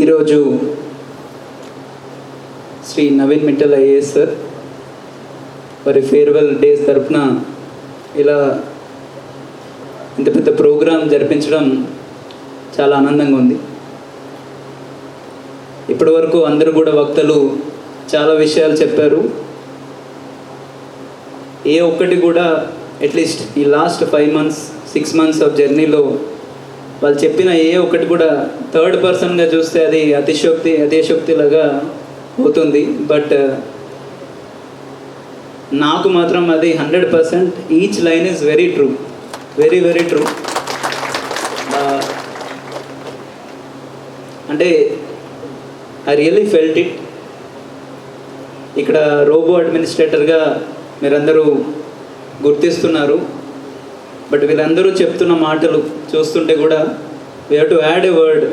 ఈరోజు Shri Naveen Mittal IAS sir వారి farewell days తరఫున ఇలా ఇంత పెద్ద ప్రోగ్రాం జరిపించడం చాలా ఆనందంగా ఉంది. ఇప్పటి వరకు అందరూ కూడా వక్తలు చాలా విషయాలు చెప్పారు. ఏ ఒక్కటి కూడా అట్లీస్ట్ ఈ లాస్ట్ 5 months 6 months ఆఫ్ జర్నీలో వాళ్ళు చెప్పిన ఏ ఒక్కటి కూడా థర్డ్ పర్సన్గా చూస్తే అది అతిశయోక్తిలాగా అవుతుంది. బట్ నాకు మాత్రం అది 100% each line is very true, very very true. అంటే ఐ రియలీ ఫెల్ట్ ఇట్. ఇక్కడ రోబో అడ్మినిస్ట్రేటర్గా మీరందరూ గుర్తిస్తున్నారు. బట్ వీళ్ళందరూ చెప్తున్న మాటలు చూస్తుంటే కూడా we have to add a word,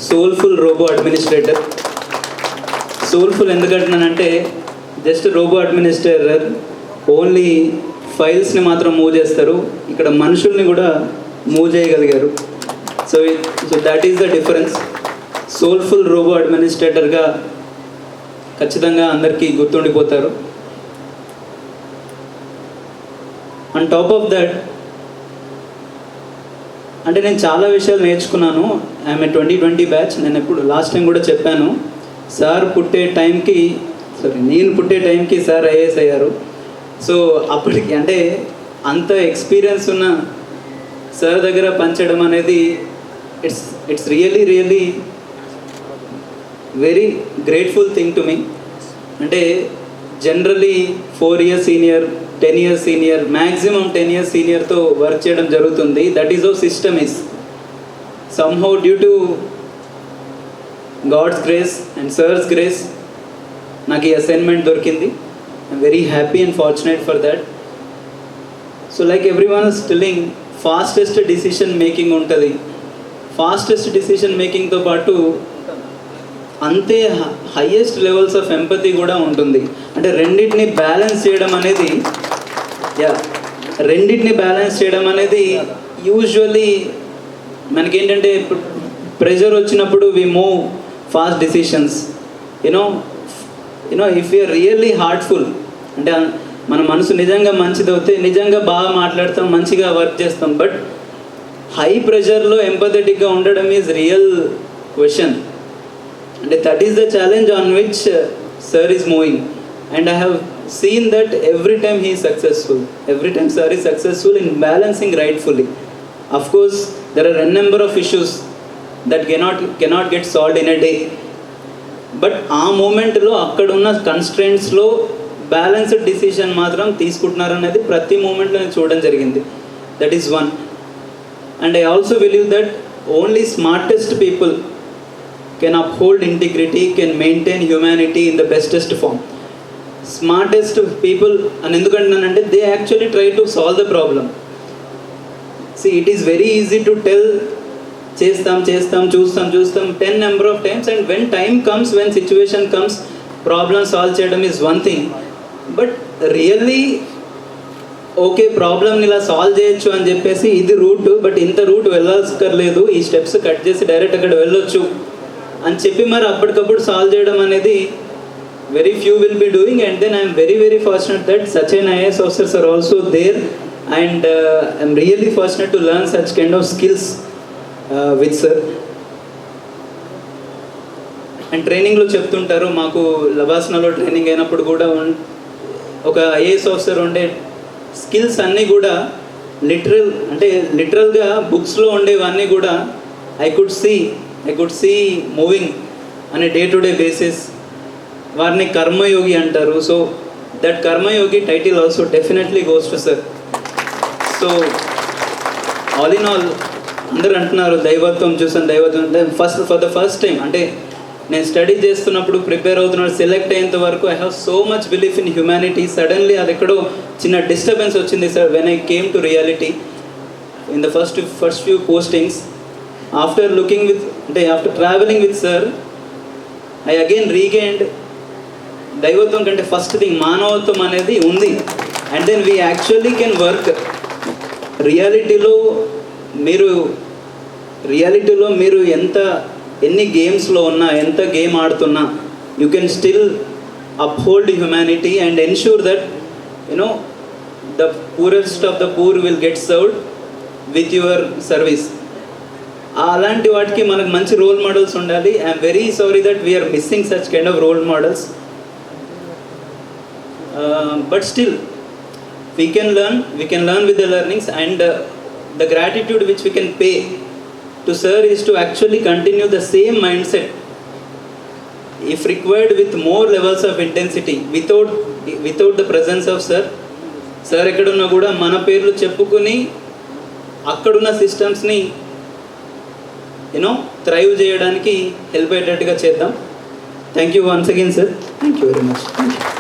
soulful robo administrator. Soulful ఎందుకంటున్నానంటే జస్ట్ రోబో అడ్మినిస్ట్రేటర్ ఓన్లీ ఫైల్స్ని మాత్రం మూవ్ చేస్తారు, ఇక్కడ మనుషుల్ని కూడా మూవ్ చేయగలిగారు. So that is the difference. Soulful robo అడ్మినిస్ట్రేటర్గా ఖచ్చితంగా అందరికీ గుర్తుండిపోతారు. ఆన్ టాప్ ఆఫ్ దట్ అంటే నేను చాలా విషయాలు నేర్చుకున్నాను. I'm a 2020 batch. నేను ఎప్పుడు లాస్ట్ టైం కూడా చెప్పాను, నేను పుట్టే టైంకి సార్ ఐఏఎస్ అయ్యారు. సో అప్పటికి అంటే అంత ఎక్స్పీరియన్స్ ఉన్న సార్ దగ్గర పనిచేయడం అనేది it's really very grateful thing to me. అంటే generally 4 years senior, 10 years senior, maximum 10 years సీనియర్తో వర్క్ చేయడం జరుగుతుంది. That is how system is. Somehow due to god's grace and sir's grace నాకు ఈ అసైన్మెంట్ దొరికింది. I'm very happy and fortunate for that. So like every one is telling, fastest decision making ఉంటుంది. Fastest decision మేకింగ్తో పాటు అంతే highest levels of empathy కూడా ఉంటుంది. అంటే రెండింటిని బ్యాలెన్స్ చేయడం అనేది యూజువల్లీ మనకేంటంటే ప్రెషర్ వచ్చినప్పుడు we move fast decisions. You know if you're really hurtful, అంటే మన మనసు నిజంగా మంచిదవుతే నిజంగా బాగా మాట్లాడతాం, మంచిగా వర్క్ చేస్తాం. బట్ హై ప్రెషర్లో ఎంపథెటిక్గా ఉండడం ఈజ్ రియల్ క్వశ్చన్. అంటే that is the challenge on which sir is moving. And I have seen that every time he is successful, every time sir is successful in balancing rightfully. Of course there are n number of issues that cannot get solved in a day, but ఆ మూమెంట్లో అక్కడ ఉన్న కన్స్ట్రెంట్స్లో balanced decision మాత్రం తీసుకుంటున్నారనేది ప్రతి మూమెంట్లో నేను చూడడం జరిగింది. That is one. And I also believe that only smartest people can uphold integrity, can maintain humanity in the bestest form. Smartest people అని ఎందుకంటున్నానంటే they actually try to solve the problem. See it is very easy to tell, చూస్తాం 10 number of times, and when time comes, when situation comes, problem solve చేయడం is one thing. But really okay ప్రాబ్లమ్ని ఇలా solve చేయొచ్చు అని చెప్పేసి ఇది route, but ఇంత route వెళ్ళక్కర్లేదు, ఈ స్టెప్స్ కట్ చేసి డైరెక్ట్ అక్కడ వెళ్ళొచ్చు అని చెప్పి మరి అప్పటికప్పుడు సాల్వ్ చేయడం అనేది very few will be doing. And then I am very fortunate that such an IAS officers are also there, and I am really fortunate to learn such kind of skills with sir. And ట్రైనింగ్లో చెప్తుంటారు, మాకు లబాస్నాలో training అయినప్పుడు కూడా ఒక IAS officer ఉండే skills అన్నీ కూడా లిటరల్గా బుక్స్లో ఉండేవన్నీ కూడా ఐ కుడ్ సీ మూవింగ్ అనే డే టు డే బేసిస్. వారిని కర్మయోగి అంటారు. So that Karmayogi title also definitely goes to sir. So all in all అందరూ అంటున్నారు దైవత్వం అంటే ఫర్ ద ఫస్ట్ టైం అంటే నేను స్టడీ చేస్తున్నప్పుడు, ప్రిపేర్ అవుతున్నాడు, సెలెక్ట్ అయ్యేంత వరకు I have so much belief in humanity. Suddenly అది ఎక్కడో చిన్న డిస్టర్బెన్స్ వచ్చింది sir when I came to reality in the first few postings. After travelling with sir I again regained దైవత్వం కంటే ఫస్ట్ థింగ్ మానవత్వం అనేది ఉంది. And then we actually can work. రియాలిటీలో మీరు రియాలిటీలో మీరు ఎన్ని గేమ్స్లో ఉన్నా, ఎంత గేమ్ ఆడుతున్నా, you can still uphold humanity and ensure that you know the poorest of the poor will get served with your service. అలాంటి వాటికి మనకు మంచి రోల్ మోడల్స్ ఉండాలి. I'm very sorry that we're missing such kind of role models. But still we can learn with the learnings, and the gratitude which we can pay to sir is to actually continue the same mindset, if required with more levels of intensity, without the presence of sir ekkadunna kuda mana perlu cheppukuni akkadunna systems ni thrive cheyadaniki help ayetattuga cheddam. Thank you once again sir. Thank you very much. Thank you.